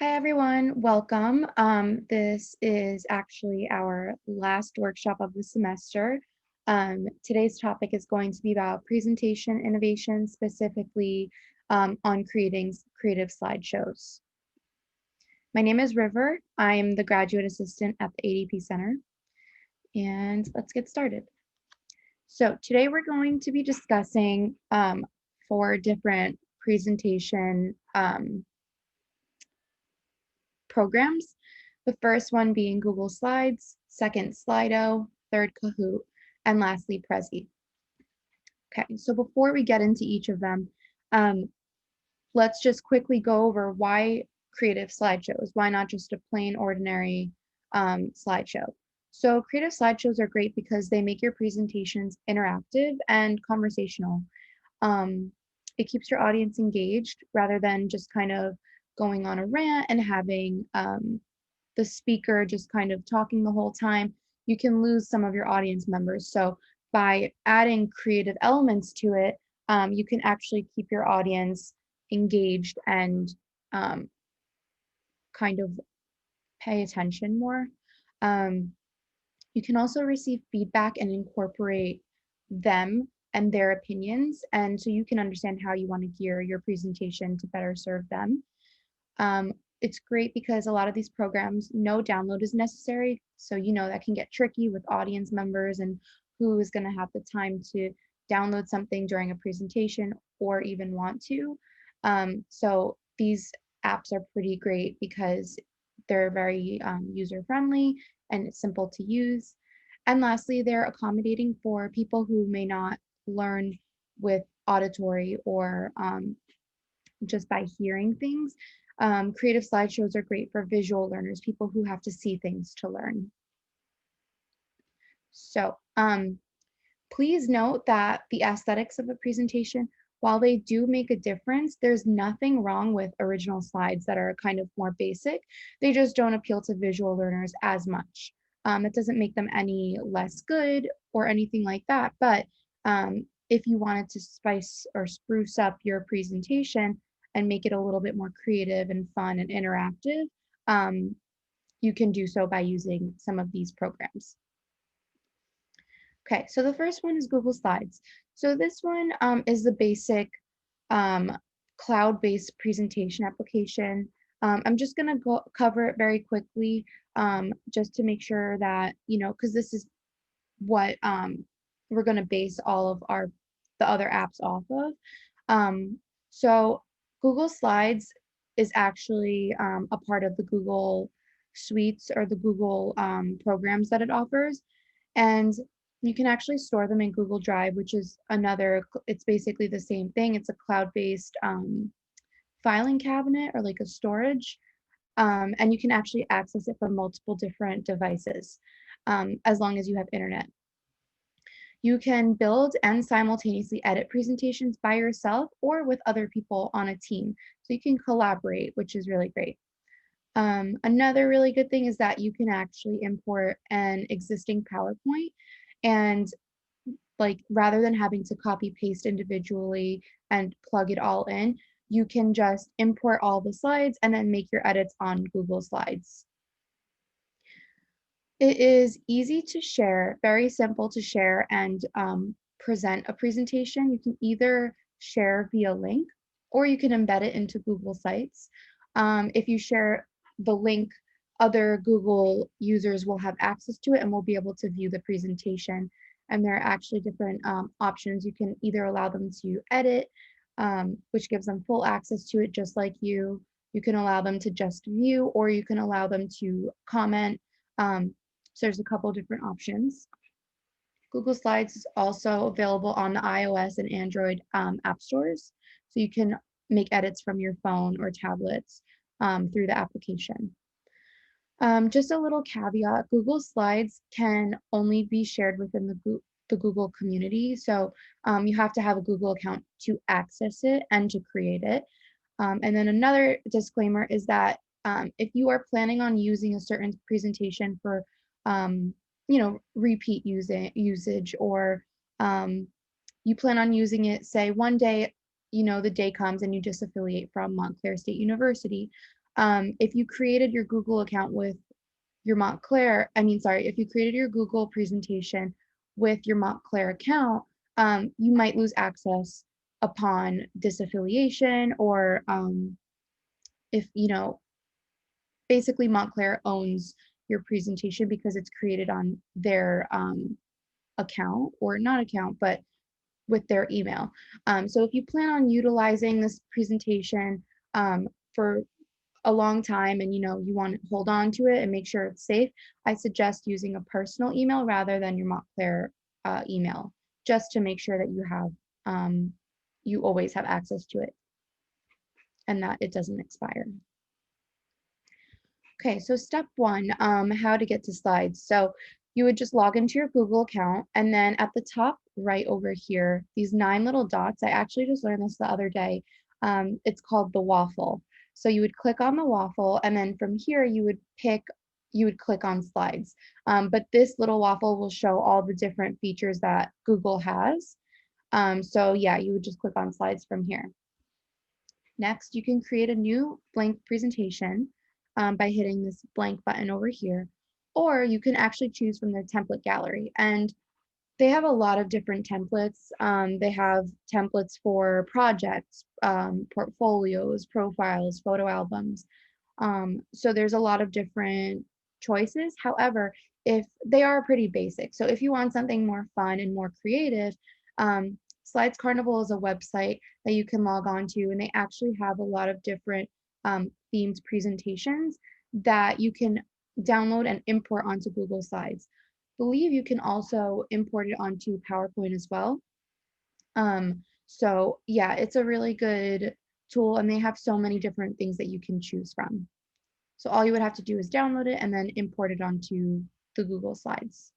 Hi everyone, welcome. This is actually our last workshop of the semester. Today's topic is going to be about presentation innovation, specifically on creating creative slideshows. My name is River. I'm the graduate assistant at the ADP Center, and let's get started. So today we're going to be discussing 4 different presentation programs. The first one being Google Slides, second Slido, third Kahoot, and lastly Prezi. Okay, so before we get into each of them, let's just quickly go over why creative slideshows. Why not just a plain ordinary slideshow? So creative slideshows are great because they make your presentations interactive and conversational. It keeps your audience engaged rather than just kind of going on a rant and having the speaker just kind of talking the whole time. You can lose some of your audience members. So by adding creative elements to it, you can actually keep your audience engaged and kind of pay attention more. You can also receive feedback and incorporate them and their opinions. And so you can understand how you want to gear your presentation to better serve them. It's great because a lot of these programs, no download is necessary. So, that can get tricky with audience members and who is going to have the time to download something during a presentation or even want to. So these apps are pretty great because they're very user friendly and it's simple to use. And lastly, they're accommodating for people who may not learn with auditory or just by hearing things. Creative slideshows are great for visual learners, people who have to see things to learn. So please note that the aesthetics of a presentation, while they do make a difference, there's nothing wrong with original slides that are kind of more basic. They just don't appeal to visual learners as much. It doesn't make them any less good or anything like that. But if you wanted to spice or spruce up your presentation and make it a little bit more creative and fun and interactive, you can do so by using some of these programs. Okay, so the first one is Google Slides. So this one is the basic cloud-based presentation application. I'm just going to cover it very quickly just to make sure that, because this is what we're going to base all of the other apps off of. So Google Slides is actually a part of the Google Suites or the Google programs that it offers. And you can actually store them in Google Drive, which is it's basically the same thing. It's a cloud-based filing cabinet or like a storage. And you can actually access it from multiple different devices as long as you have internet. You can build and simultaneously edit presentations by yourself or with other people on a team. So you can collaborate, which is really great. Another really good thing is that you can actually import an existing PowerPoint and rather than having to copy paste individually and plug it all in, you can just import all the slides and then make your edits on Google Slides. It is easy to share, very simple to share and present a presentation. You can either share via link or you can embed it into Google Sites. If you share the link, other Google users will have access to it and will be able to view the presentation. And there are actually different options. You can either allow them to edit, which gives them full access to it just like you. You can allow them to just view, or you can allow them to comment. So there's a couple different options. Google Slides is also available on the iOS and Android app stores. So you can make edits from your phone or tablets through the application. Just a little caveat, Google Slides can only be shared within the Google community. So you have to have a Google account to access it and to create it. And then another disclaimer is that if you are planning on using a certain presentation for, repeat usage, or you plan on using it, say one day, the day comes and you disaffiliate from Montclair State University, If you created your Google account with your if you created your Google presentation with your Montclair account, you might lose access upon disaffiliation, or if, basically Montclair owns your presentation because it's created on their account, or not account, but with their email. So if you plan on utilizing this presentation for a long time, and you want to hold on to it and make sure it's safe, I suggest using a personal email rather than your Montclair email, just to make sure that you always have access to it and that it doesn't expire. Okay, so step one, how to get to slides. So you would just log into your Google account, and then at the top right over here, these 9 little dots, I actually just learned this the other day. It's called the waffle. So you would click on the waffle, and then from here you would click on slides. But this little waffle will show all the different features that Google has. So yeah, you would just click on slides from here. Next, you can create a new blank presentation by hitting this blank button over here, or you can actually choose from their template gallery. And they have a lot of different templates. They have templates for projects, portfolios, profiles, photo albums. So there's a lot of different choices. However, if they are pretty basic, so if you want something more fun and more creative, Slides Carnival is a website that you can log on to, and they actually have a lot of different themed presentations that you can download and import onto Google Slides. I believe you can also import it onto PowerPoint as well. So yeah, it's a really good tool, and they have so many different things that you can choose from. So all you would have to do is download it and then import it onto the Google Slides.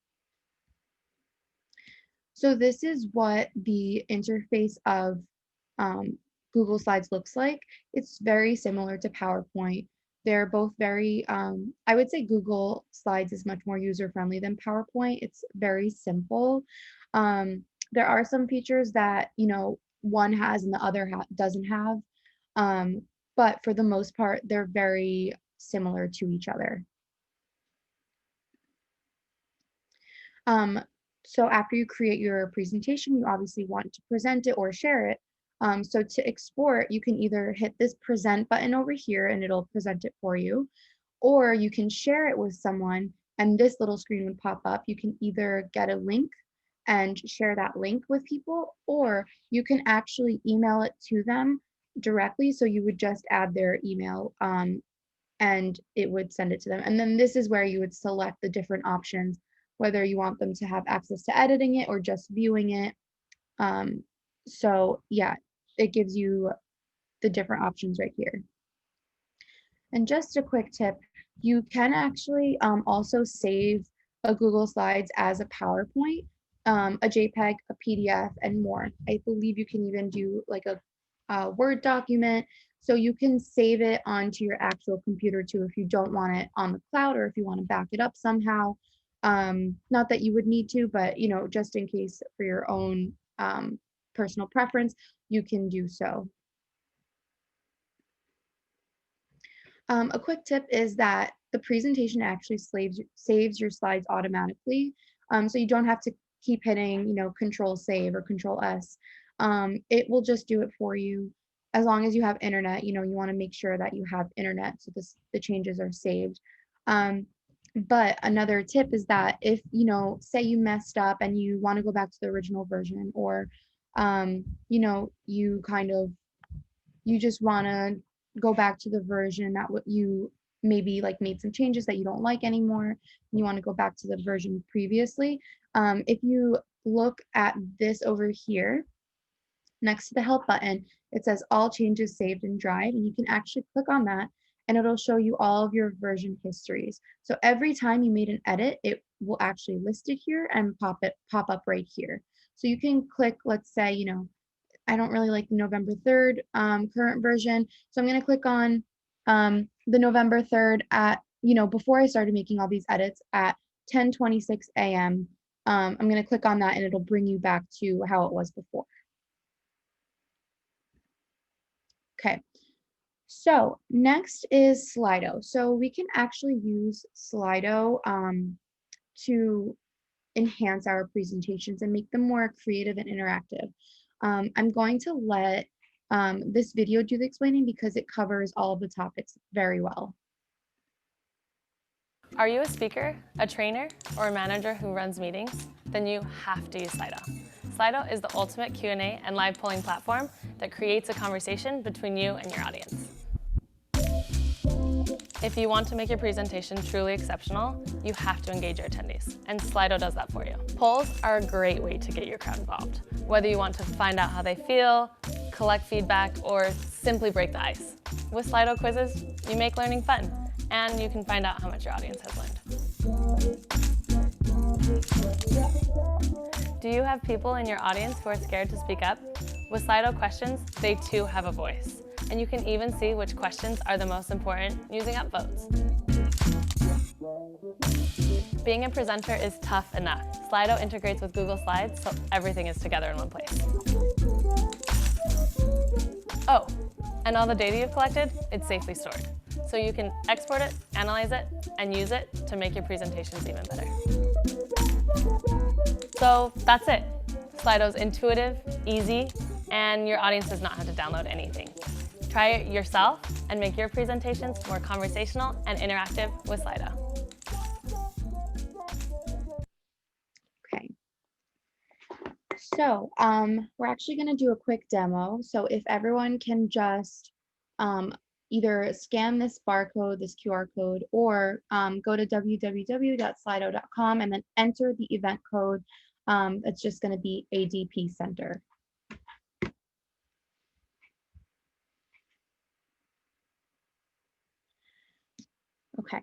So this is what the interface of Google Slides looks like. It's very similar to PowerPoint. They're both very, I would say Google Slides is much more user-friendly than PowerPoint. It's very simple. There are some features that, one has and the other doesn't have. But for the most part, they're very similar to each other. So after you create your presentation, you obviously want to present it or share it. So to export, you can either hit this present button over here and it'll present it for you, or you can share it with someone and this little screen would pop up. You can either get a link and share that link with people, or you can actually email it to them directly. So you would just add their email and it would send it to them. And then this is where you would select the different options, whether you want them to have access to editing it or just viewing it. So yeah, it gives you the different options right here. And just a quick tip, you can actually also save a Google Slides as a PowerPoint, a JPEG, a PDF, and more. I believe you can even do like a Word document. So you can save it onto your actual computer too if you don't want it on the cloud, or if you want to back it up somehow. Not that you would need to, but just in case for your own personal preference, you can do so. A quick tip is that the presentation actually saves your slides automatically. So you don't have to keep hitting, Control Save or Control S. It will just do it for you as long as you have internet. You want to make sure that you have internet so the changes are saved. But another tip is that if, say you messed up and you want to go back to the original version, or, you just want to go back to the version that what you maybe like made some changes that you don't like anymore, and you want to go back to the version previously. If you look at this over here, next to the help button, it says all changes saved in Drive, and you can actually click on that and it'll show you all of your version histories. So every time you made an edit, it will actually list it here and pop up right here. So you can click, let's say, I don't really like the November 3rd current version. So I'm going to click on the November 3rd at, before I started making all these edits at 10:26 a.m. I'm going to click on that and it'll bring you back to how it was before. Okay, So next is Slido. So we can actually use Slido to enhance our presentations and make them more creative and interactive. I'm going to let this video do the explaining because it covers all of the topics very well. Are you a speaker, a trainer, or a manager who runs meetings? Then you have to use Slido. Slido is the ultimate Q&A and live polling platform that creates a conversation between you and your audience. If you want to make your presentation truly exceptional, you have to engage your attendees, and Slido does that for you. Polls are a great way to get your crowd involved, whether you want to find out how they feel, collect feedback, or simply break the ice. With Slido quizzes, you make learning fun, and you can find out how much your audience has learned. Do you have people in your audience who are scared to speak up? With Slido questions, they too have a voice. And you can even see which questions are the most important using upvotes. Being a presenter is tough enough. Slido integrates with Google Slides, so everything is together in one place. Oh, and all the data you've collected, it's safely stored. So you can export it, analyze it, and use it to make your presentations even better. So that's it. Slido's intuitive, easy, and your audience does not have to download anything. Try it yourself and make your presentations more conversational and interactive with Slido. Okay. So we're actually going to do a quick demo. So if everyone can just either scan this barcode, this QR code, or go to www.slido.com and then enter the event code. It's just going to be ADP Center. Okay,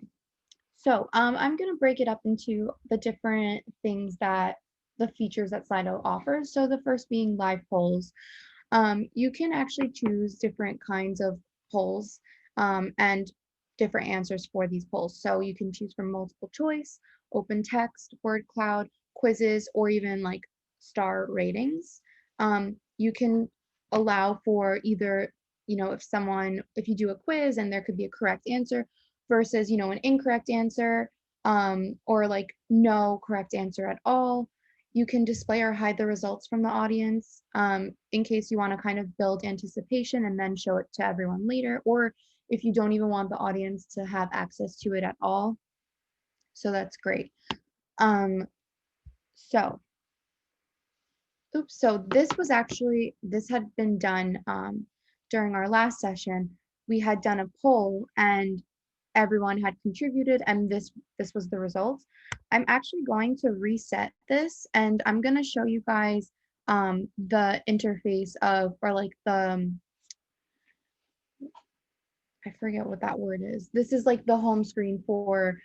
so I'm going to break it up into the different things that the features that Slido offers. So the first being live polls. You can actually choose different kinds of polls and different answers for these polls. So you can choose from multiple choice, open text, word cloud, quizzes, or even like star ratings. You can allow for either, if you do a quiz and there could be a correct answer versus, an incorrect answer or like no correct answer at all. You can display or hide the results from the audience in case you want to kind of build anticipation and then show it to everyone later, or if you don't even want the audience to have access to it at all. So that's great. So this had been done during our last session. We had done a poll and everyone had contributed, and this was the results. I'm actually going to reset this and I'm going to show you guys the interface of, or like the, I forget what that word is. This is like the home screen for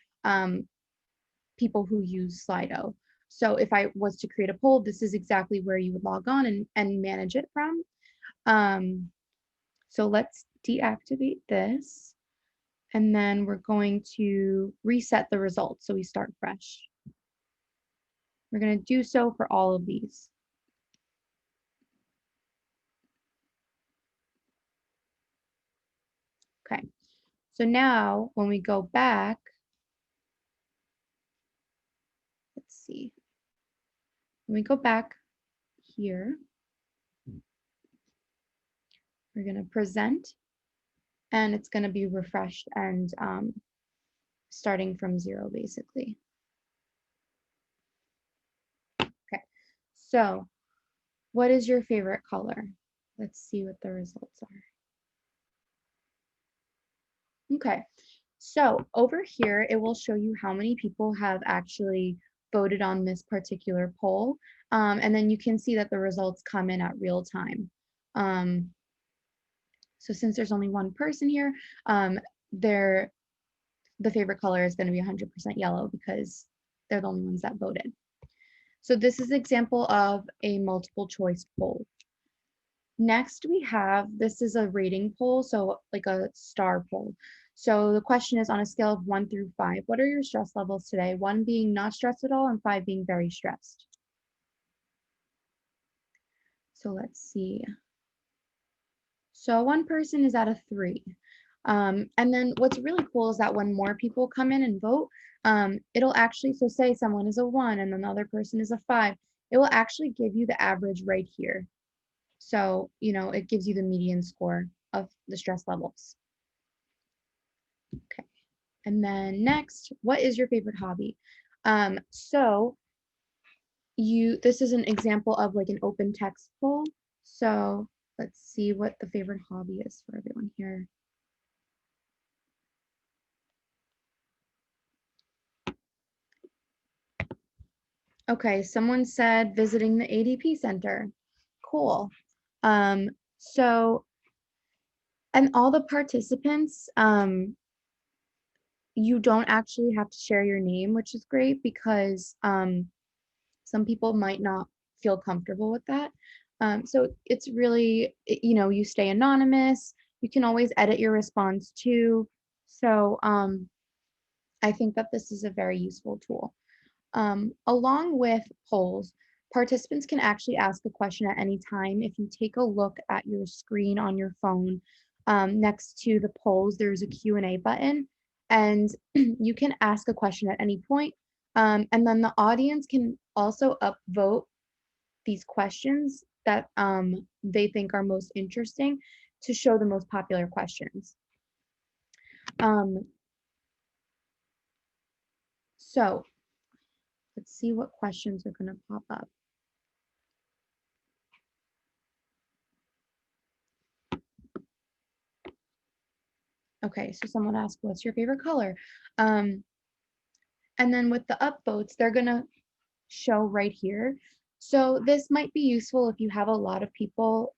people who use Slido. So if I was to create a poll, this is exactly where you would log on and manage it from. So let's deactivate this. And then we're going to reset the results so we start fresh. We're going to do so for all of these. Okay, so now when we go back, let's see. When we go back here, we're going to present and it's going to be refreshed and starting from 0 basically. Okay, so what is your favorite color? Let's see what the results are. Okay, so over here, it will show you how many people have actually voted on this particular poll. And then you can see that the results come in at real time. So since there's only one person here, the favorite color is going to be 100% yellow because they're the only ones that voted. So this is an example of a multiple choice poll. Next, this is a rating poll, so like a star poll. So the question is, on a scale of 1 through 5, what are your stress levels today? 1 being not stressed at all and 5 being very stressed. So let's see. So one person is at a 3. And then what's really cool is that when more people come in and vote, it'll actually, so say someone is a 1 and another person is a 5, it will actually give you the average right here. So, it gives you the median score of the stress levels. Okay. And then next, what is your favorite hobby? So this is an example of like an open text poll. So let's see what the favorite hobby is for everyone here. Okay, someone said visiting the ADP center. Cool. Um, so, and all the participants, you don't actually have to share your name, which is great because some people might not feel comfortable with that. So it's really, you stay anonymous. You can always edit your response too. So I think that this is a very useful tool. Along with polls, participants can actually ask a question at any time. If you take a look at your screen on your phone, next to the polls, there's a Q&A button, and you can ask a question at any point. And then the audience can also upvote these questions that they think are most interesting to show the most popular questions. So let's see what questions are going to pop up. Okay, so someone asked, what's your favorite color? And then with the upvotes, they're going to show right here. So this might be useful if you have a lot of people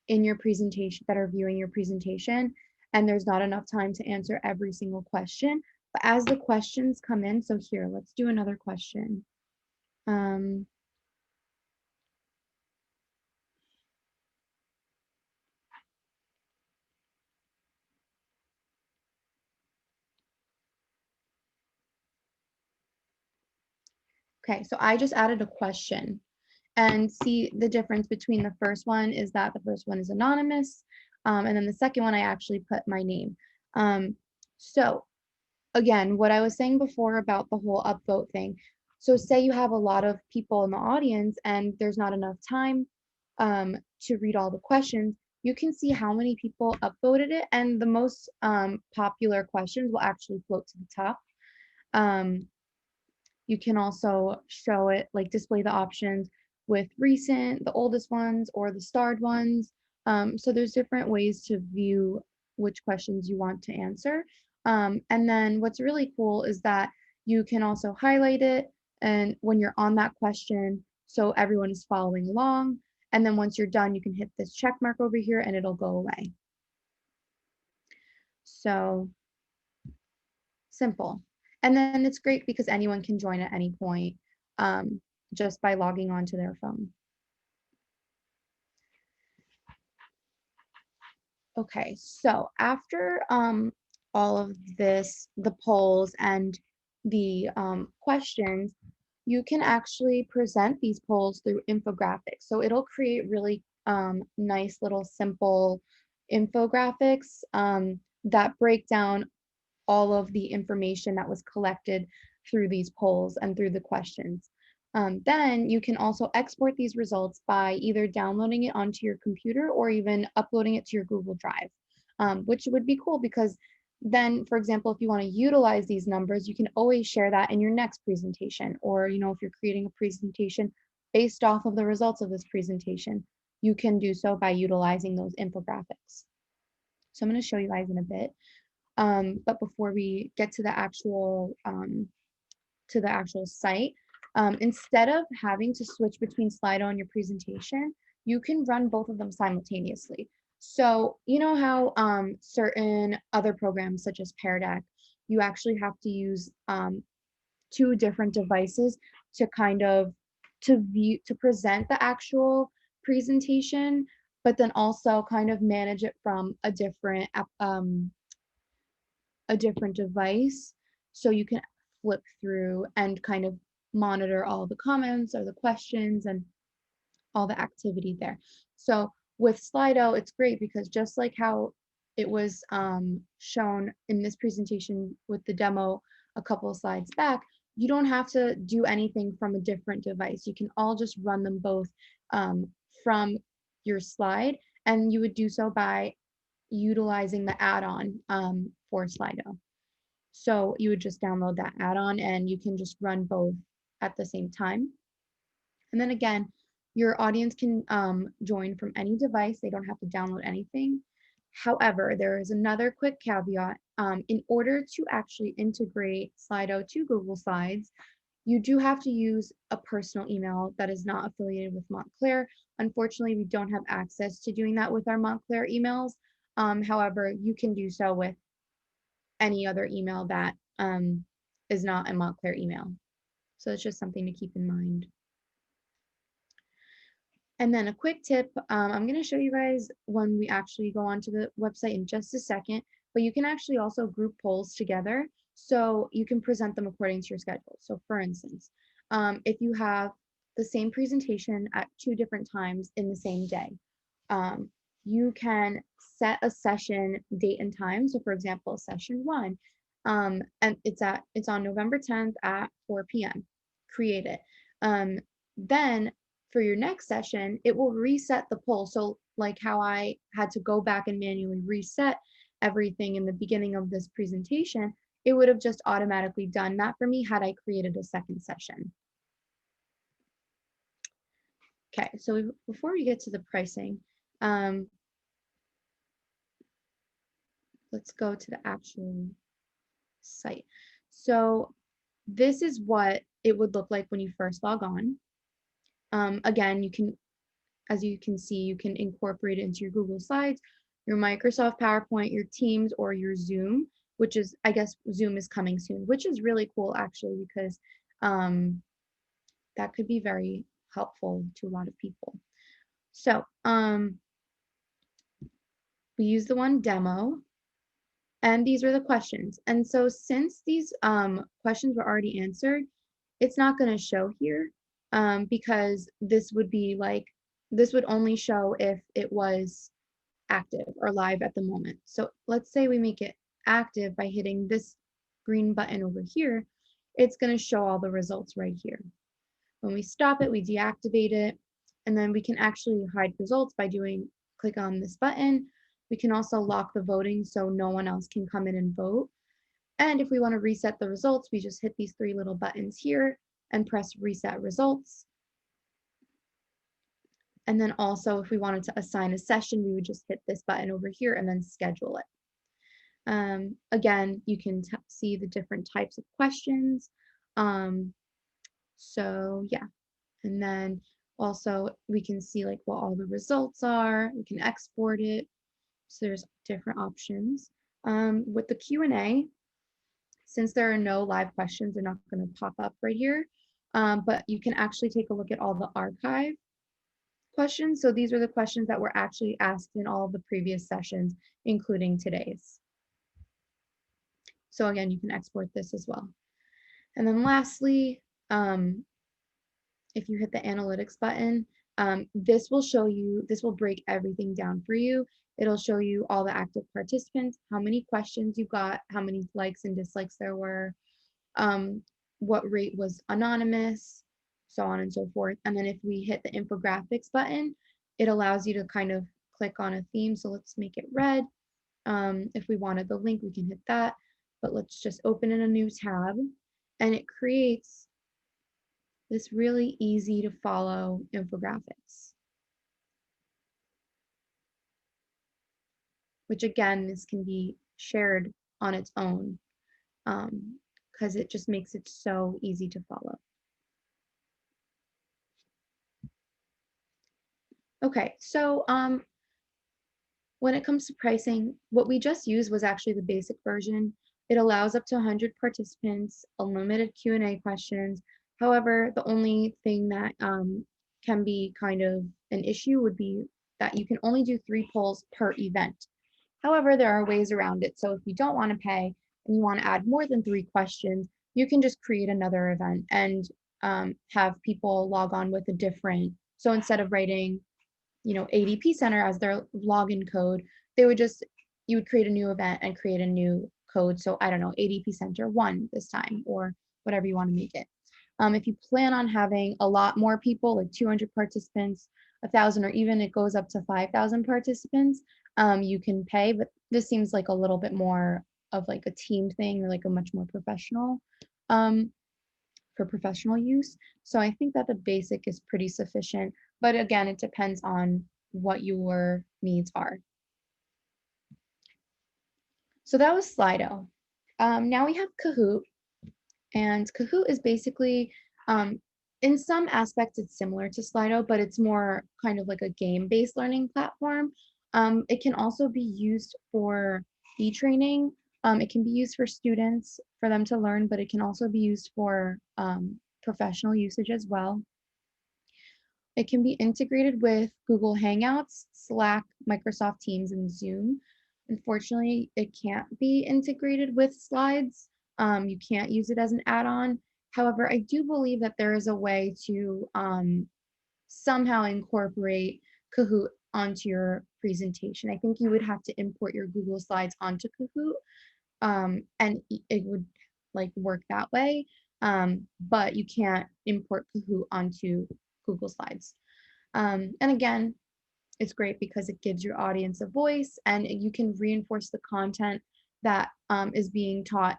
in your presentation that are viewing your presentation and there's not enough time to answer every single question. But as the questions come in, so here, let's do another question. Okay, so I just added a question. And see the difference between the first one is that the first one is anonymous, and then the second one I actually put my name. So again, what I was saying before about the whole upvote thing. So say you have a lot of people in the audience and there's not enough time to read all the questions, you can see how many people upvoted it, and the most popular questions will actually float to the top. You can also show it, like display the options with recent, the oldest ones, or the starred ones. So there's different ways to view which questions you want to answer. And then what's really cool is that you can also highlight it and when you're on that question, so everyone is following along. And then once you're done, you can hit this check mark over here and it'll go away. So simple. And then it's great because anyone can join at any point just by logging on to their phone. Okay, so after all of this, the polls and the questions, you can actually present these polls through infographics. So it'll create really nice little simple infographics that break down all of the information that was collected through these polls and through the questions. Then you can also export these results by either downloading it onto your computer or even uploading it to your Google Drive, which would be cool because then, for example, if you want to utilize these numbers, you can always share that in your next presentation. Or, if you're creating a presentation based off of the results of this presentation, you can do so by utilizing those infographics. So I'm going to show you guys in a bit. But before we get to the actual site, instead of having to switch between Slido and your presentation, you can run both of them simultaneously. So you know how certain other programs such as Pear Deck, you actually have to use 2 different devices to kind of to present the actual presentation, but then also kind of manage it from a different device, so you can flip through and kind of monitor all the comments or the questions and all the activity there. So with Slido, it's great because just like how it was shown in this presentation with the demo a couple of slides back, you don't have to do anything from a different device. You can all just run them both from your slide, and you would do so by utilizing the add-on for Slido. So you would just download that add-on and you can just run both at the same time. And then again, your audience can join from any device. They don't have to download anything. However, there is another quick caveat. In order to actually integrate Slido to Google Slides, you do have to use a personal email that is not affiliated with Montclair. Unfortunately, we don't have access to doing that with our Montclair emails. However, you can do so with any other email that is not a Montclair email. So it's just something to keep in mind. And then a quick tip, I'm going to show you guys when we actually go onto the website in just a second, but you can actually also group polls together so you can present them according to your schedule. So for instance, if you have the same presentation at 2 different times in the same day, you can set a session date and time. So for example, session 1, and it's on November 10th at 4 p.m. Create it. Then for your next session, it will reset the poll. So like how I had to go back and manually reset everything in the beginning of this presentation, it would have just automatically done that for me had I created a second session. Okay, so before we get to the pricing, let's go to the actual site. So this is what it would look like when you first log on. Again, you can, as you can see, you can incorporate it into your Google Slides, your Microsoft PowerPoint, your Teams, or your Zoom, which is, I guess Zoom is coming soon, which is really cool actually, because that could be very helpful to a lot of people. So we use the one demo, and these are the questions. And so since these questions were already answered, it's not going to show here because this would be like, this would only show if it was active or live at the moment. So let's say we make it active by hitting this green button over here. It's going to show all the results right here. When we stop it, we deactivate it, and then we can actually hide results by click on this button. We can also lock the voting so no one else can come in and vote. And if we want to reset the results, we just hit these 3 little buttons here and press reset results. And then also if we wanted to assign a session, we would just hit this button over here and then schedule it. Again, you can see the different types of questions. So yeah, and then also we can see like what all the results are. We can export it. So there's different options. With the Q&A, since there are no live questions, they're not going to pop up right here. But you can actually take a look at all the archive questions. So these are the questions that were actually asked in all of the previous sessions, including today's. So again, you can export this as well. And then lastly, if you hit the analytics button, this will break everything down for you. It'll show you all the active participants, how many questions you got, how many likes and dislikes there were, what rate was anonymous, so on and so forth. And then if we hit the infographics button, it allows you to kind of click on a theme. So let's make it red. If we wanted the link, we can hit that, but let's just open in a new tab, and it creates this really easy to follow infographics, which again, this can be shared on its own because it just makes it so easy to follow. Okay, so when it comes to pricing, what we just used was actually the basic version. It allows up to 100 participants, unlimited Q&A questions. However, the only thing that can be kind of an issue would be that you can only do 3 polls per event. However, there are ways around it. So if you don't want to pay and you want to add more than 3 questions, you can just create another event and have people log on with a different, so instead of writing, ADP Center as their login code, they would just you would create a new event and create a new code. So I don't know, ADP Center 1 this time, or whatever you want to make it. If you plan on having a lot more people, like 200 participants, 1,000, or even it goes up to 5,000 participants, you can pay, but this seems like a little bit more of like a team thing, or like a much more professional, for professional use. So I think that the basic is pretty sufficient, but again, it depends on what your needs are. So that was Slido. Now we have Kahoot, and Kahoot is basically, in some aspects, it's similar to Slido, but it's more kind of like a game-based learning platform. It can also be used for e-training. It can be used for students for them to learn, but it can also be used for professional usage as well. It can be integrated with Google Hangouts, Slack, Microsoft Teams, and Zoom. Unfortunately, it can't be integrated with Slides. You can't use it as an add-on. However, I do believe that there is a way to somehow incorporate Kahoot onto your presentation. I think you would have to import your Google Slides onto Kahoot, and it would like work that way. But you can't import Kahoot onto Google Slides. And again, it's great because it gives your audience a voice, and you can reinforce the content that is being taught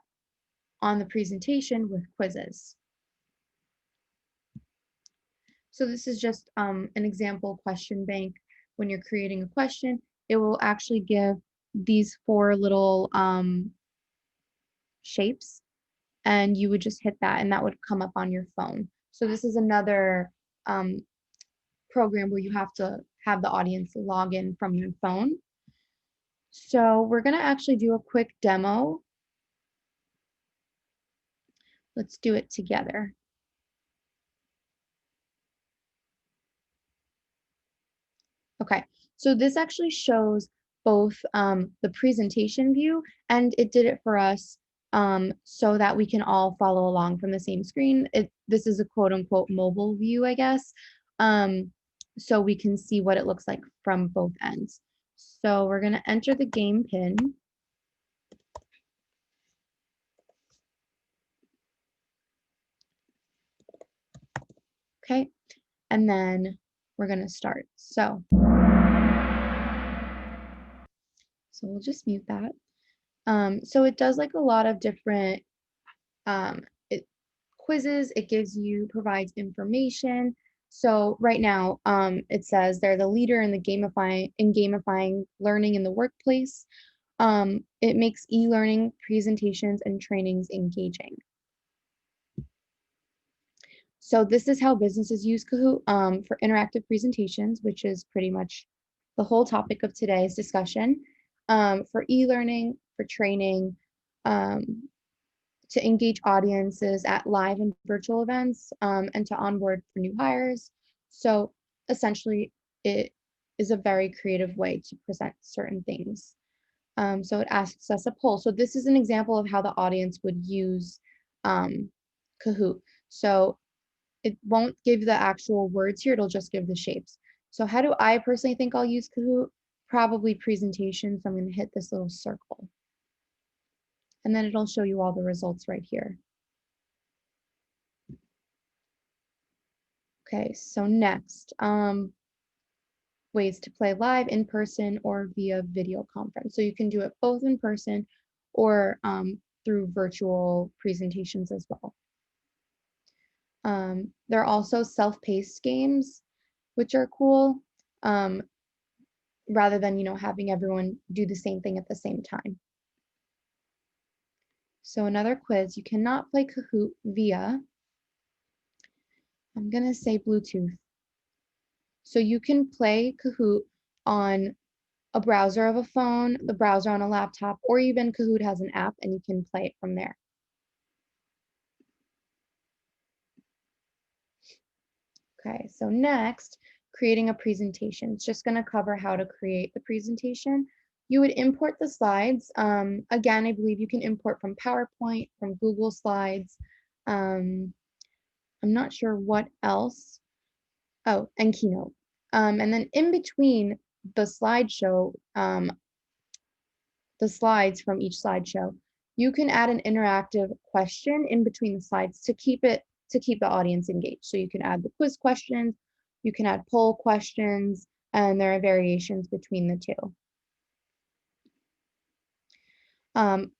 on the presentation with quizzes. So this is just an example question bank. When you're creating a question, it will actually give these 4 little shapes, and you would just hit that, and that would come up on your phone. So this is another program where you have to have the audience log in from your phone. So we're going to actually do a quick demo. Let's do it together. Okay, so this actually shows both the presentation view, and it did it for us so that we can all follow along from the same screen. This is a quote unquote mobile view, I guess, so we can see what it looks like from both ends. So we're going to enter the game pin. Okay, and then we're going to start. So we'll just mute that. So it does like a lot of different quizzes. It provides information. So right now, it says they're the leader in the gamifying learning in the workplace. It makes e-learning presentations and trainings engaging. So this is how businesses use Kahoot for interactive presentations, which is pretty much the whole topic of today's discussion. For e-learning, for training, to engage audiences at live and virtual events, and to onboard for new hires. So essentially, it is a very creative way to present certain things. So it asks us a poll. So this is an example of how the audience would use Kahoot. So it won't give the actual words here, it'll just give the shapes. So how do I personally think I'll use Kahoot? Probably presentation, so I'm going to hit this little circle. And then it'll show you all the results right here. Okay, so next, ways to play live, in person, or via video conference. So you can do it both in person or through virtual presentations as well. There are also self-paced games, which are cool, rather than having everyone do the same thing at the same time. So another quiz, you cannot play Kahoot via, I'm gonna say Bluetooth. So you can play Kahoot on a browser of a phone, the browser on a laptop, or even Kahoot has an app and you can play it from there. Okay, so next, creating a presentation. It's just going to cover how to create the presentation. You would import the slides. Again, I believe you can import from PowerPoint, from Google Slides. I'm not sure what else. Oh, and Keynote. And then in between the slideshow, the slides from each slideshow, you can add an interactive question in between the slides to keep the audience engaged. So you can add the quiz questions, you can add poll questions, and there are variations between the two.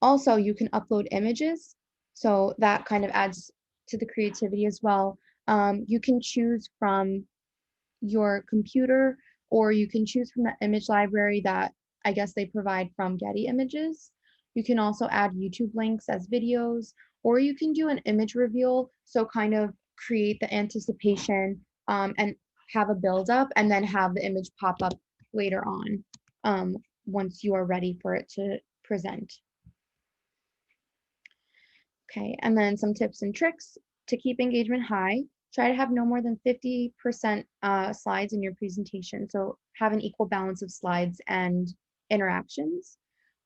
Also, you can upload images, so that kind of adds to the creativity as well. You can choose from your computer, or you can choose from the image library that I guess they provide from Getty Images. You can also add YouTube links as videos, or you can do an image reveal, so kind of create the anticipation and have a build up and then have the image pop up later on once you are ready for it to present. Okay, and then some tips and tricks to keep engagement high. Try to have no more than 50% slides in your presentation. So have an equal balance of slides and interactions.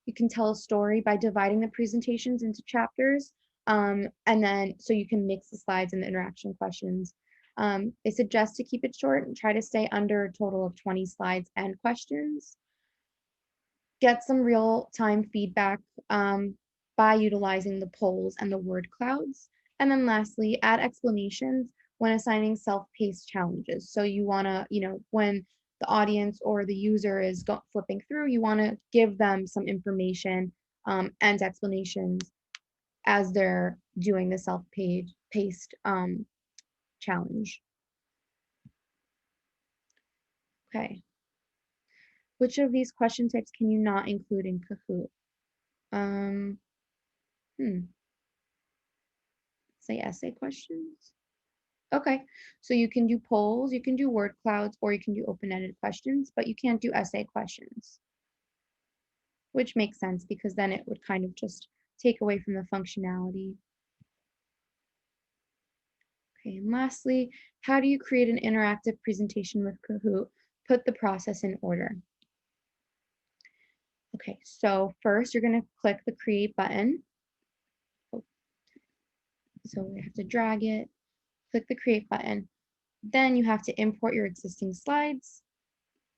You can tell a story by dividing the presentations into chapters. And then so you can mix the slides and the interaction questions. They suggest to keep it short and try to stay under a total of 20 slides and questions. Get some real-time feedback by utilizing the polls and the word clouds. And then lastly, add explanations when assigning self-paced challenges. So you want to, when the audience or the user is flipping through, you want to give them some information and explanations as they're doing the self-paced challenge. Okay. Which of these question types can you not include in Kahoot? Say essay questions. Okay, so you can do polls, you can do word clouds, or you can do open-ended questions, but you can't do essay questions, which makes sense because then it would kind of just take away from the functionality. Okay, and lastly, how do you create an interactive presentation with Kahoot? Put the process in order. Okay, so first you're going to click the create button. So we have to drag it, click the create button. Then you have to import your existing slides,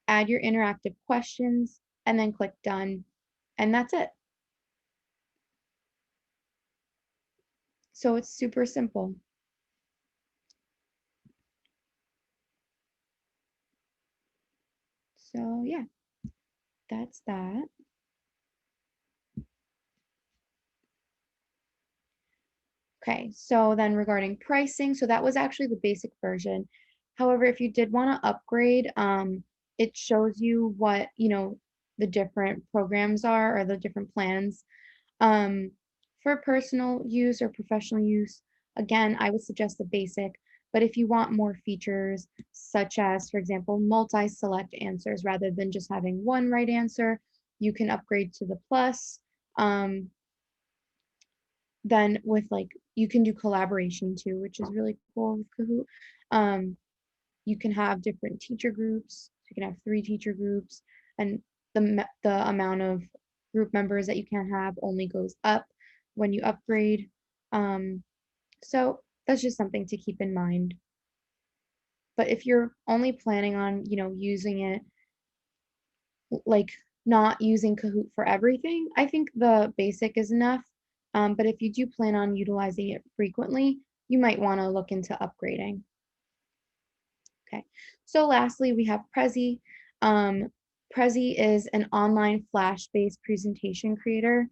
add your interactive questions, and then click done. And that's it. So it's super simple. So yeah, that's that. Okay, so then regarding pricing, so that was actually the basic version. However, if you did want to upgrade, it shows you what, the different programs are or the different plans. For personal use or professional use, again, I would suggest the basic, but if you want more features, such as, for example, multi-select answers rather than just having one right answer, you can upgrade to the plus. Then with you can do collaboration too, which is really cool with Kahoot. You can have different teacher groups. You can have 3 teacher groups, and the amount of group members that you can have only goes up when you upgrade. So that's just something to keep in mind. But if you're only planning on, using it, like not using Kahoot for everything, I think the basic is enough. But if you do plan on utilizing it frequently, you might want to look into upgrading. Okay, so lastly, we have Prezi. Prezi is an online Flash-based presentation creator,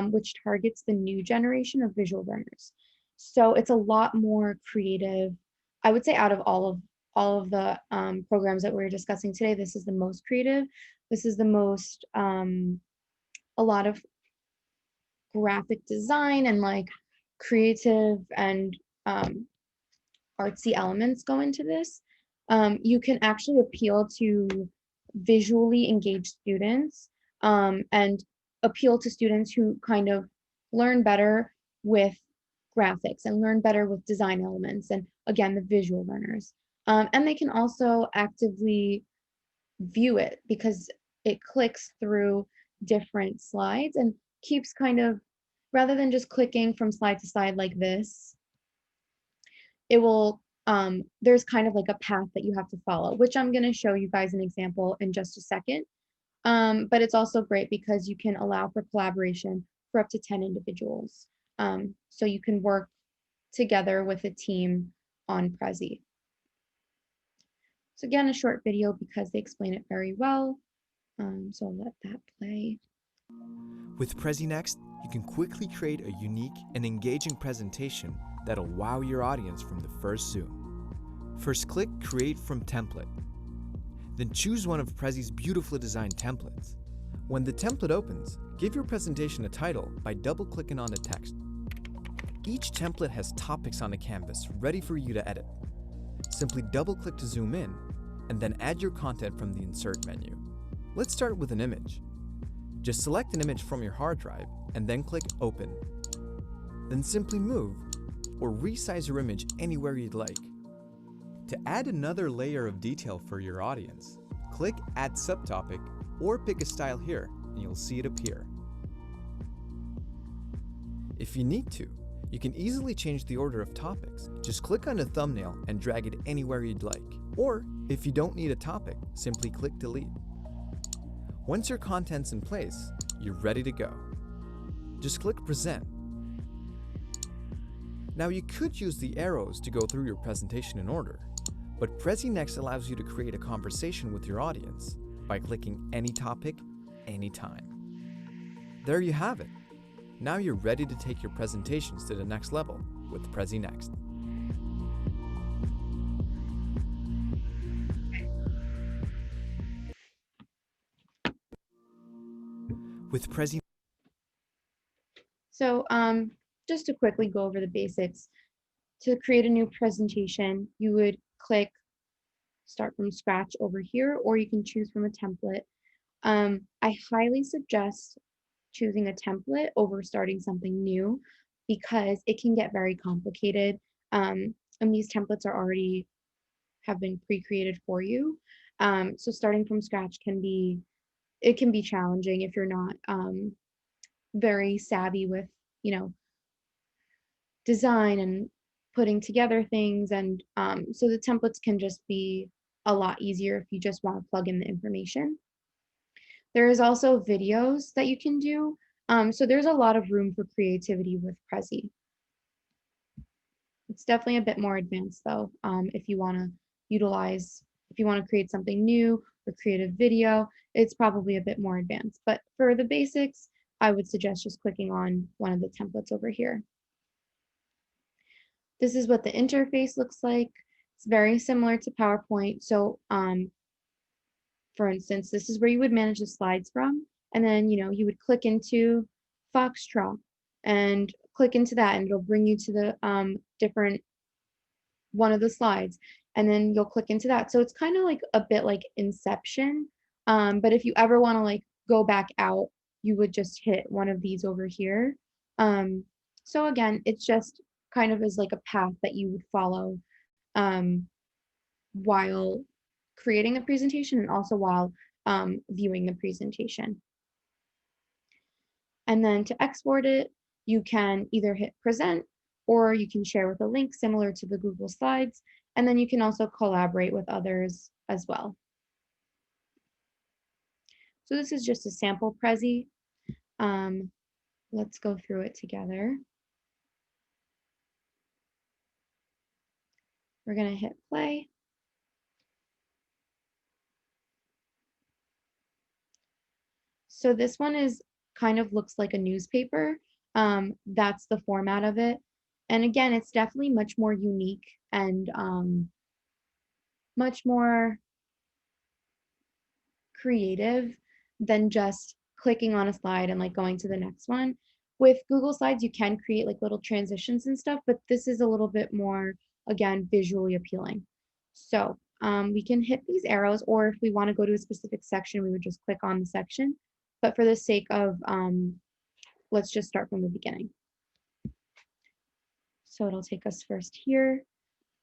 which targets the new generation of visual learners. So it's a lot more creative. I would say out of all of the programs that we're discussing today, this is the most creative. This is the most, a lot of graphic design and creative and artsy elements go into this. You can actually appeal to visually engaged students and appeal to students who kind of learn better with graphics and learn better with design elements and again the visual learners. And they can also actively view it because it clicks through different slides and keeps kind of, rather than just clicking from slide to slide like this, it will, there's kind of like a path that you have to follow, which I'm going to show you guys an example in just a second. But it's also great because you can allow for collaboration for up to 10 individuals. So you can work together with a team on Prezi. So again, a short video because they explain it very well. So I'll let that play. With Prezi Next, you can quickly create a unique and engaging presentation that'll wow your audience from the first zoom. First, click Create from Template. Then choose one of Prezi's beautifully designed templates. When the template opens, give your presentation a title by double-clicking on the text. Each template has topics on the canvas ready for you to edit. Simply double-click to zoom in, and then add your content from the Insert menu. Let's start with an image. Just select an image from your hard drive and then click Open. Then simply move or resize your image anywhere you'd like. To add another layer of detail for your audience, click Add Subtopic or pick a style here and you'll see it appear. If you need to, you can easily change the order of topics. Just click on the thumbnail and drag it anywhere you'd like. Or, if you don't need a topic, simply click Delete. Once your content's in place, you're ready to go. Just click Present. Now you could use the arrows to go through your presentation in order, but Prezi Next allows you to create a conversation with your audience by clicking any topic, anytime. There you have it. Now you're ready to take your presentations to the next level with Prezi Next. With Prezi. So just to quickly go over the basics, to create a new presentation, you would click Start from Scratch over here, or you can choose from a template. I highly suggest choosing a template over starting something new because it can get very complicated. And these templates are already have been pre-created for you. So starting from scratch can be challenging if you're not very savvy with, design and putting together things. And so the templates can just be a lot easier if you just want to plug in the information. There is also videos that you can do. So there's a lot of room for creativity with Prezi. It's definitely a bit more advanced though, if you want to create something new or create a video, it's probably a bit more advanced. But for the basics, I would suggest just clicking on one of the templates over here. This is what the interface looks like. It's very similar to PowerPoint. So for instance, this is where you would manage the slides from. And then, you would click into Foxtrot and click into that and it'll bring you to the different one of the slides. And then you'll click into that. So it's kind of like a bit like Inception. But if you ever want to like go back out, you would just hit one of these over here. So again, it's just kind of as like a path that you would follow while creating the presentation and also while viewing the presentation. And then to export it, you can either hit present or you can share with a link similar to the Google Slides. And then you can also collaborate with others as well. So this is just a sample Prezi. Let's go through it together. We're going to hit play. So this one is kind of looks like a newspaper. That's the format of it. And again, it's definitely much more unique and much more creative than just clicking on a slide and like going to the next one. With Google Slides, you can create like little transitions and stuff, but this is a little bit more, again, visually appealing. So we can hit these arrows, or if we want to go to a specific section, we would just click on the section. But for the sake of, let's just start from the beginning. So it'll take us first here,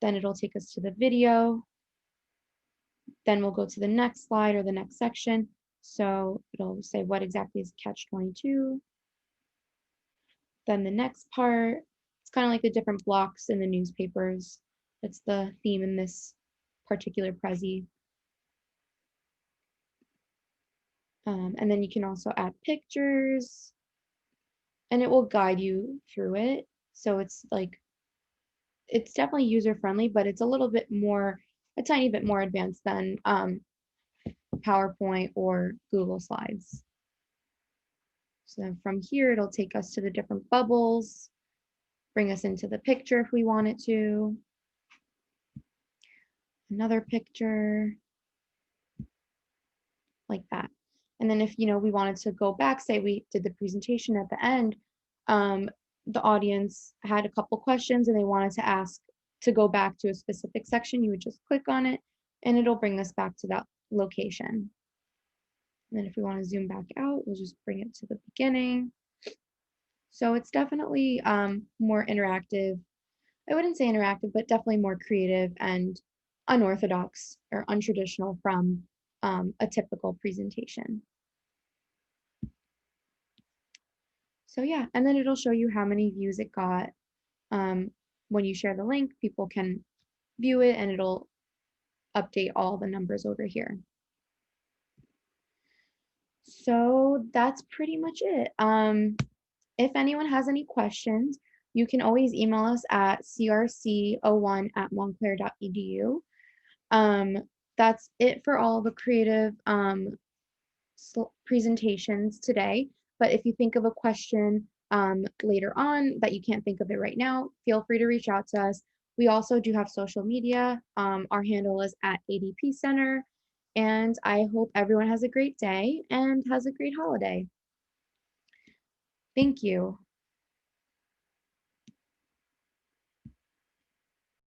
then it'll take us to the video. Then we'll go to the next slide or the next section. So it'll say what exactly is Catch-22. Then the next part, it's kind of like the different blocks in the newspapers. It's the theme in this particular Prezi. And then you can also add pictures, and it will guide you through it. So it's like, it's definitely user friendly, but it's a little bit more, a tiny bit more advanced than PowerPoint or Google Slides. So then from here, it'll take us to the different bubbles, bring us into the picture if we want it to. Another picture, like that. And then if, we wanted to go back, say we did the presentation at the end, the audience had a couple questions and they wanted to ask to go back to a specific section, you would just click on it and it'll bring us back to that location. And then if we want to zoom back out, we'll just bring it to the beginning. So it's definitely more interactive. I wouldn't say interactive, but definitely more creative and unorthodox or untraditional from a typical presentation. So yeah, and then it'll show you how many views it got. When you share the link, people can view it and it'll update all the numbers over here. So that's pretty much it. If anyone has any questions, you can always email us at crc01@montclair.edu. That's it for all the creative presentations today. But if you think of a question later on that you can't think of it right now, feel free to reach out to us. We also do have social media. Our handle is at ADP Center. And I hope everyone has a great day and has a great holiday. Thank you.